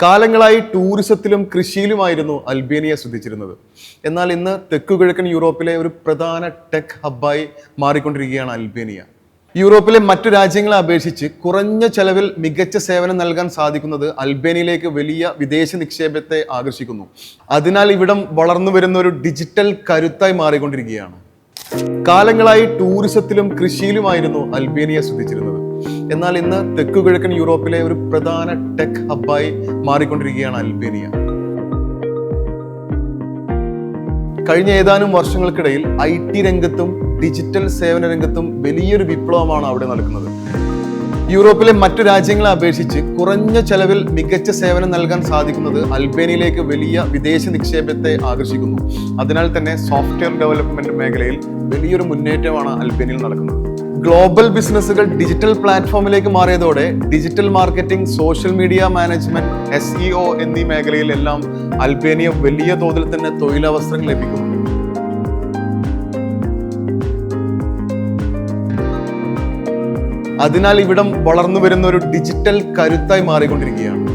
കാലങ്ങളായി ടൂറിസത്തിലും കൃഷിയിലുമായിരുന്നു അൽബേനിയ ശ്രദ്ധിച്ചിരുന്നത്. എന്നാൽ ഇന്ന് തെക്കുകിഴക്കൻ യൂറോപ്പിലെ ഒരു പ്രധാന ടെക് ഹബ്ബായി മാറിക്കൊണ്ടിരിക്കുകയാണ് അൽബേനിയ. യൂറോപ്പിലെ മറ്റു രാജ്യങ്ങളെ അപേക്ഷിച്ച് കുറഞ്ഞ ചെലവിൽ മികച്ച സേവനം നൽകാൻ സാധിക്കുന്നത് അൽബേനിയയിലേക്ക് വലിയ വിദേശ നിക്ഷേപത്തെ ആകർഷിക്കുന്നു. അതിനാൽ ഇവിടം വളർന്നു വരുന്ന ഒരു ഡിജിറ്റൽ കരുത്തായി മാറിക്കൊണ്ടിരിക്കുകയാണ്. കാലങ്ങളായി ടൂറിസത്തിലും കൃഷിയിലുമായിരുന്നു അൽബേനിയ ശ്രദ്ധിച്ചിരുന്നത്. എന്നാൽ ഇന്ന് തെക്കുകിഴക്കൻ യൂറോപ്പിലെ ഒരു പ്രധാന ടെക് ഹബ്ബായി മാറിക്കൊണ്ടിരിക്കുകയാണ് അൽബേനിയ. കഴിഞ്ഞ ഏതാനും വർഷങ്ങൾക്കിടയിൽ IT രംഗത്തും ഡിജിറ്റൽ സേവന രംഗത്തും വലിയൊരു വിപ്ലവമാണ് അവിടെ നടക്കുന്നത്. യൂറോപ്പിലെ മറ്റു രാജ്യങ്ങളെ അപേക്ഷിച്ച് കുറഞ്ഞ ചെലവിൽ മികച്ച സേവനം നൽകാൻ സാധിക്കുന്നത് അൽബേനിയയിലേക്ക് വലിയ വിദേശ നിക്ഷേപത്തെ ആകർഷിക്കുന്നു. അതിനാൽ തന്നെ സോഫ്റ്റ്വെയർ ഡെവലപ്മെന്റ് മേഖലയിൽ വലിയൊരു മുന്നേറ്റമാണ് അൽബേനിയയിൽ നടക്കുന്നത്. ഗ്ലോബൽ ബിസിനസ്സുകൾ ഡിജിറ്റൽ പ്ലാറ്റ്ഫോമിലേക്ക് മാറിയതോടെ digital marketing, social media management, SEO എന്നീ മേഖലയിലെല്ലാം അൽബേനിയ വലിയ തോതിൽ തന്നെ തൊഴിലവസരങ്ങൾ ലഭിക്കുന്നു. അതിനാൽ ഇവിടം വളർന്നു വരുന്ന ഒരു ഡിജിറ്റൽ കരുത്തായി മാറിക്കൊണ്ടിരിക്കുകയാണ്.